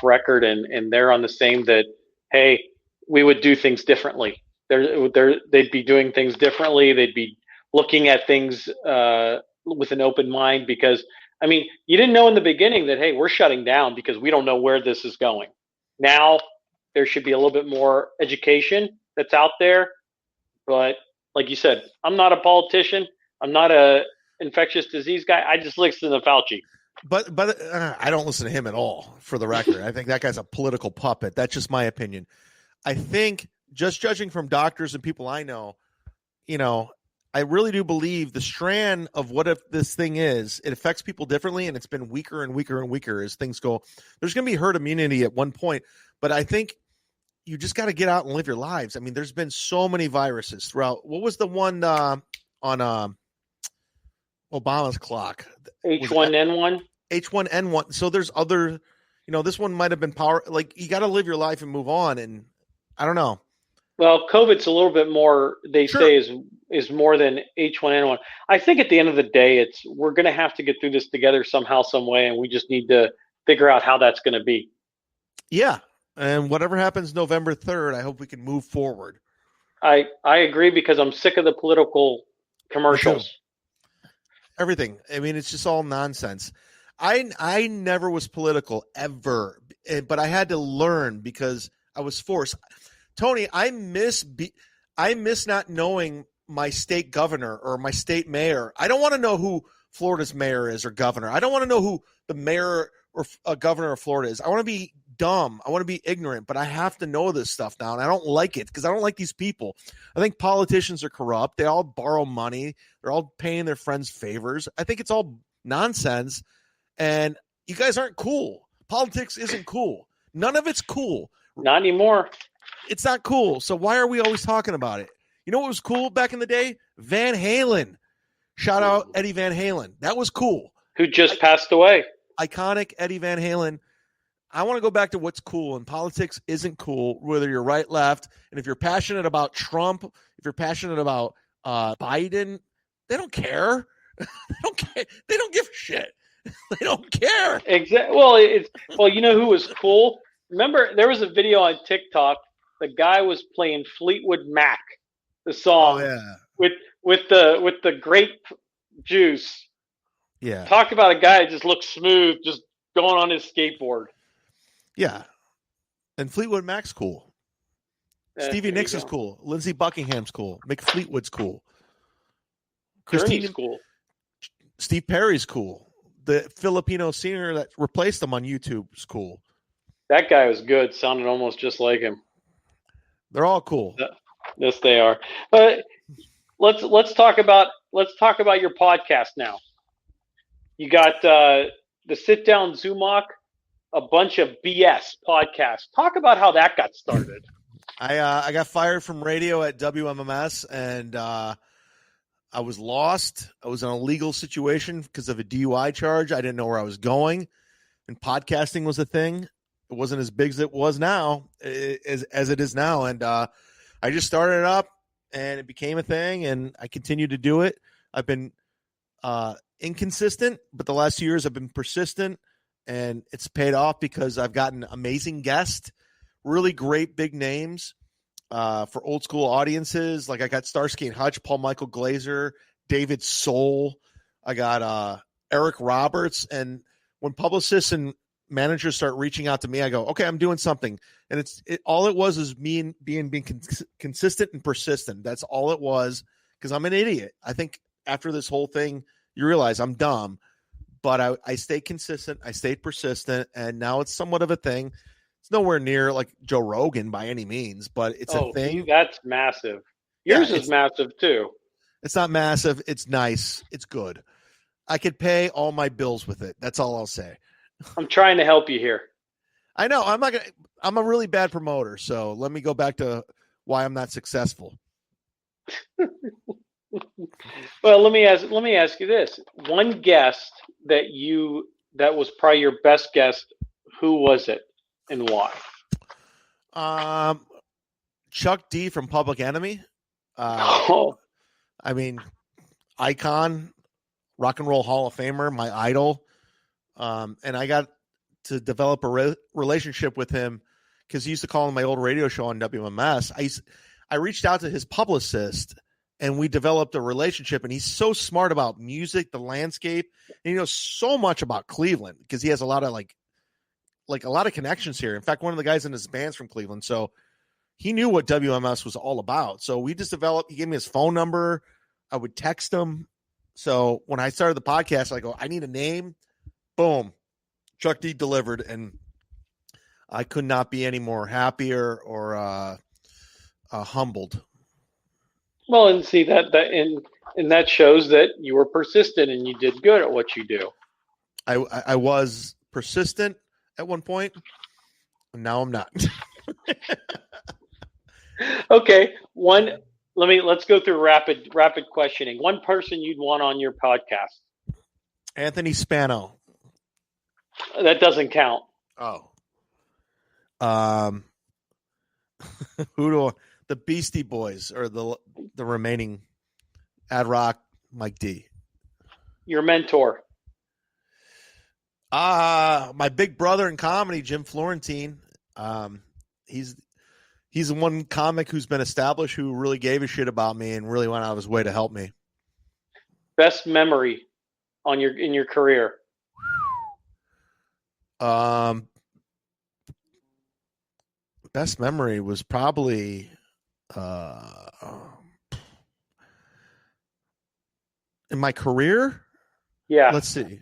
record, and they're on the same that, hey, we would do things differently. They'd be doing things differently. They'd be looking at things with an open mind because, I mean, you didn't know in the beginning that, hey, we're shutting down because we don't know where this is going. Now there should be a little bit more education that's out there. But like you said, I'm not a politician. I'm not a infectious disease guy. I just listen to Fauci. But I don't listen to him at all, for the record. I think that guy's a political puppet. That's just my opinion. I think, just judging from doctors and people I know, I really do believe the strand of what if this thing is, it affects people differently, and it's been weaker and weaker and weaker as things go. There's going to be herd immunity at one point, but I think you just got to get out and live your lives. I mean, there's been so many viruses throughout. What was the one on Obama's clock? H1N1. H1N1. So there's other, this one might have been like, you got to live your life and move on. And I don't know. Well, COVID's a little bit more, they say is more than H1N1. I think at the end of the day, we're going to have to get through this together somehow, some way. And we just need to figure out how that's going to be. Yeah. And whatever happens November 3rd, I hope we can move forward. I agree, because I'm sick of the political commercials. Everything. I mean, it's just all nonsense. I never was political ever, but I had to learn because I was forced. Tony, I miss not knowing my state governor or my state mayor. I don't want to know who Florida's mayor is or governor. I don't want to know who the mayor or governor of Florida is. I want to be dumb. I want to be ignorant, but I have to know this stuff now. And I don't like it because I don't like these people. I think politicians are corrupt. They all borrow money. They're all paying their friends favors. I think it's all nonsense. And you guys aren't cool. Politics isn't cool. None of it's cool. Not anymore. It's not cool. So why are we always talking about it? You know what was cool back in the day? Van Halen. Shout out Eddie Van Halen. That was cool. Who just passed away. Iconic Eddie Van Halen. I want to go back to what's cool, and politics isn't cool, whether you're right, left. And if you're passionate about Trump, if you're passionate about Biden, they don't care. They don't care. They don't give a shit. They don't care. Exactly. Well, you know who was cool? Remember, there was a video on TikTok. The guy was playing Fleetwood Mac, the song, with the grape juice. Yeah. Talk about a guy that just looks smooth, just going on his skateboard. Yeah. And Fleetwood Mac's cool. Stevie Nicks is cool. Lindsey Buckingham's cool. Mick Fleetwood's cool. Journey's cool. Steve Perry's cool. The Filipino singer that replaced him on YouTube is cool. That guy was good. Sounded almost just like him. They're all cool. Yes, they are. But let's talk about your podcast now. You got the Sit Down Zumock, a Bunch of B.S. podcast. Talk about how that got started. I got fired from radio at WMMS, and I was lost. I was in a legal situation because of a DUI charge. I didn't know where I was going, and podcasting was a thing. It wasn't as big as it was now, as it is now, and I just started it up, and it became a thing, and I continue to do it. I've been inconsistent, but the last 2 years I've been persistent, and it's paid off because I've gotten amazing guests, really great big names for old school audiences. Like I got Starsky and Hutch, Paul Michael Glazer, David Soul. I got Eric Roberts. And when publicists and managers start reaching out to me, I go, okay, I'm doing something. And all it was is me being consistent and persistent. That's all it was, because I'm an idiot. I think after this whole thing, you realize I'm dumb, but I stayed consistent. I stayed persistent, and now it's somewhat of a thing. It's nowhere near like Joe Rogan by any means, but it's a thing. That's massive. Yours is massive too. It's not massive. It's nice. It's good. I could pay all my bills with it. That's all I'll say. I'm trying to help you here. I know. I'm a really bad promoter, so let me go back to why I'm not successful. Well, let me ask you this. One guest that was probably your best guest, who was it and why? Chuck D from Public Enemy. I mean, icon, rock and roll Hall of Famer, my idol. And I got to develop a relationship with him because he used to call on my old radio show on WMS. I reached out to his publicist, and we developed a relationship, and he's so smart about music, the landscape, and he knows so much about Cleveland because he has a lot of like a lot of connections here. In fact, one of the guys in his band's from Cleveland, so he knew what WMS was all about. So we just developed, he gave me his phone number. I would text him. So when I started the podcast, I go, I need a name. Boom. Chuck D delivered, and I could not be any more happier or humbled. Well, and see and that shows that you were persistent and you did good at what you do. I was persistent at one point, and now I'm not. Okay, let's go through rapid questioning. One person you'd want on your podcast. Anthony Spano. That doesn't count. Oh. The Beastie Boys or the remaining Ad Rock, Mike D. Your mentor. My big brother in comedy, Jim Florentine. He's the one comic who's been established who really gave a shit about me and really went out of his way to help me. Best memory in your career. Best memory was probably in my career. Yeah. Let's see.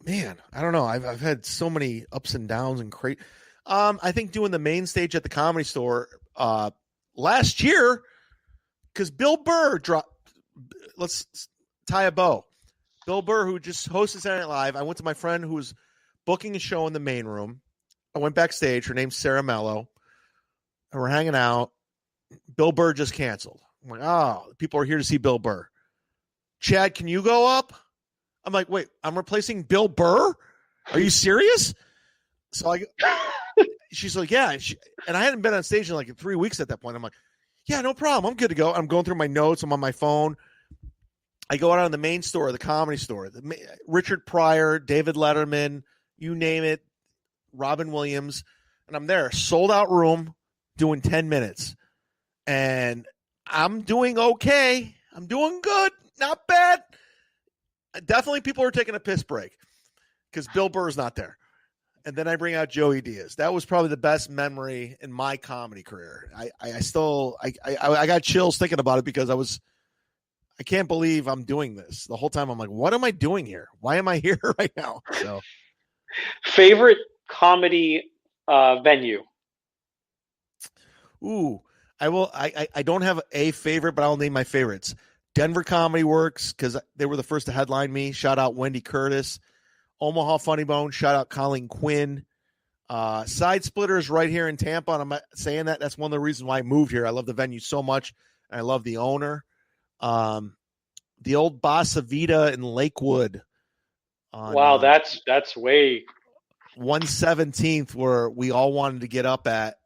Man, I don't know. I've had so many ups and downs and crazy. I think doing the main stage at the Comedy Store last year, because Bill Burr dropped. Let's tie a bow. Bill Burr, who just hosted Saturday Night Live. I went to my friend who was booking a show in the main room. I went backstage. Her name's Sarah Mello. And we're hanging out. Bill Burr just canceled. I'm like, oh, people are here to see Bill Burr. Chad, can you go up? I'm like, wait, I'm replacing Bill Burr? Are you serious? So she's like, yeah. And I hadn't been on stage in like 3 weeks at that point. I'm like, yeah, no problem. I'm good to go. I'm going through my notes. I'm on my phone. I go out on the main store, the Comedy Store. Richard Pryor, David Letterman, you name it, Robin Williams. And I'm there, sold out room, doing 10 minutes. And I'm doing okay. I'm doing good. Not bad. definitely people are taking a piss break because Bill Burr's not there. And then I bring out Joey Diaz. That was probably the best memory in my comedy career. I got chills thinking about it because I can't believe I'm doing this. The whole time I'm like, what am I doing here? Why am I here right now? So, favorite comedy venue? ooh, I don't have a favorite, but I'll name my favorites. Denver Comedy Works, because they were the first to headline me. Shout out Wendy Curtis. Omaha Funny Bone. Shout out Colleen Quinn. Side Splitters right here in Tampa. And I'm not saying that. That's one of the reasons why I moved here. I love the venue so much. And I love the owner. The old Bossa Vita in Lakewood. Wow, that's way 117th, where we all wanted to get up at,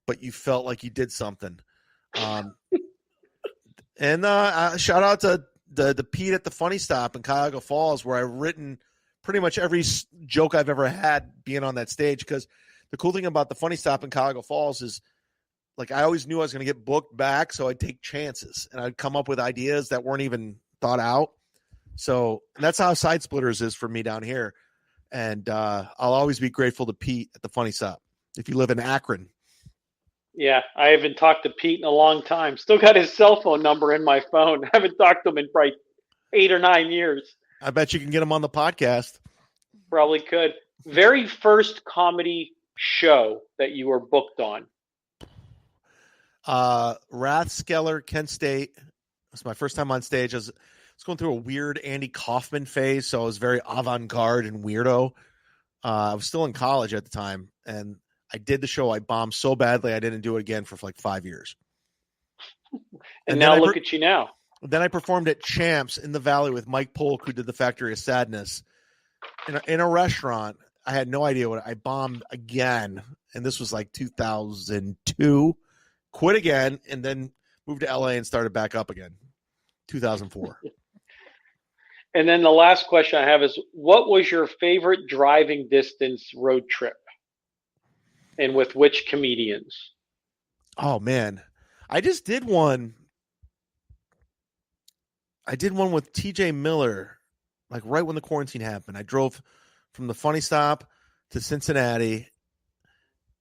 but you felt like you did something. And shout out to the Pete at the Funny Stop in Cuyahoga Falls, where I've written pretty much every joke I've ever had being on that stage. Because the cool thing about the Funny Stop in Cuyahoga Falls is, like, I always knew I was going to get booked back, so I'd take chances and I'd come up with ideas that weren't even thought out. So that's how Side Splitters is for me down here. And I'll always be grateful to Pete at the Funny Stop if you live in Akron. Yeah, I haven't talked to Pete in a long time. Still got his cell phone number in my phone. I haven't talked to him in probably 8 or 9 years. I bet you can get him on the podcast. Probably could. Very first comedy show that you were booked on? Rathskeller, Kent State. It was my first time on stage. I was going through a weird Andy Kaufman phase, so I was very avant-garde and weirdo. I was still in college at the time, and I did the show. I bombed so badly I didn't do it again for like 5 years. And now look at you now. Then I performed at Champs in the Valley with Mike Polk, who did The Factory of Sadness. In a restaurant, I had no idea what I bombed again, and this was like 2002. Quit again, and then moved to LA and started back up again. 2004. And then the last question I have is, what was your favorite driving distance road trip? And with which comedians? Oh, man. I just did one. I did one with TJ Miller, like right when the quarantine happened. I drove from the Funny Stop to Cincinnati,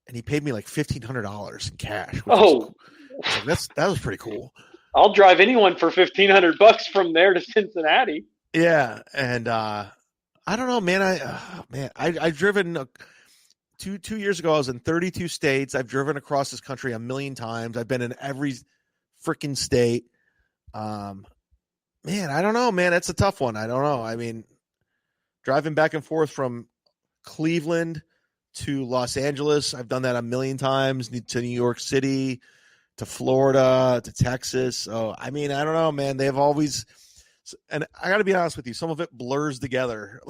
and he paid me like $1,500 in cash. Oh, that was pretty cool. I'll drive anyone for $1,500 from there to Cincinnati. Yeah, and I don't know, man. I've driven 2 years ago. I was in 32 states. I've driven across this country 1 million times. I've been in every freaking state. Man, I don't know, man. That's a tough one. I don't know. I mean, driving back and forth from Cleveland to Los Angeles, I've done that 1 million times. To New York City, to Florida, to Texas. So, I mean, I don't know, man. They've always, and I got to be honest with you, some of it blurs together,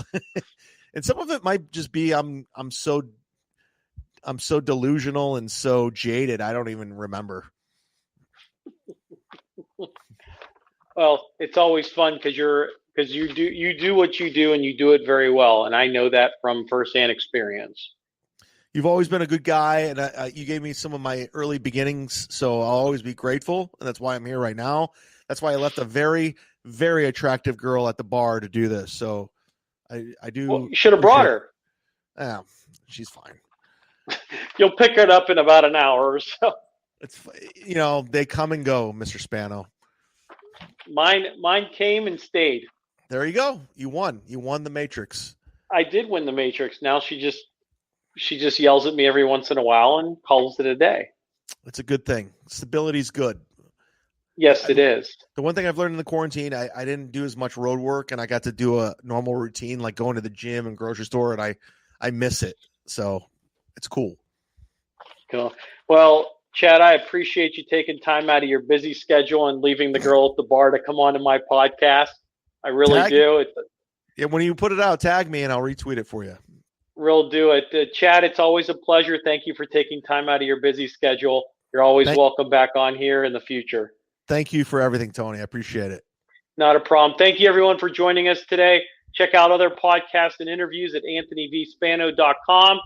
and some of it might just be I'm so delusional and so jaded. I don't even remember. Well, it's always fun because you do what you do and you do it very well, and I know that from firsthand experience. You've always been a good guy, and you gave me some of my early beginnings, so I'll always be grateful, and that's why I'm here right now. That's why I left a very, very attractive girl at the bar to do this. So I do. Well, you should have brought her. Yeah, she's fine. You'll pick it up in about an hour or so. It's they come and go, Mr. Spano. Mine came and stayed. There you go. You won. You won the Matrix. I did win the Matrix. Now she just yells at me every once in a while and calls it a day. It's a good thing. Stability's good. Yes, it is. The one thing I've learned in the quarantine, I didn't do as much road work, and I got to do a normal routine like going to the gym and grocery store, and I miss it. So it's cool. Cool. Well, Chad, I appreciate you taking time out of your busy schedule and leaving the girl at the bar to come on to my podcast. I really do. Yeah, when you put it out, tag me and I'll retweet it for you. Real do it. Chad, it's always a pleasure. Thank you for taking time out of your busy schedule. You're always welcome back on here in the future. Thank you for everything, Tony. I appreciate it. Not a problem. Thank you, everyone, for joining us today. Check out other podcasts and interviews at anthonyvspano.com.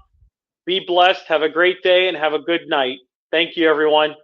Be blessed. Have a great day and have a good night. Thank you, everyone.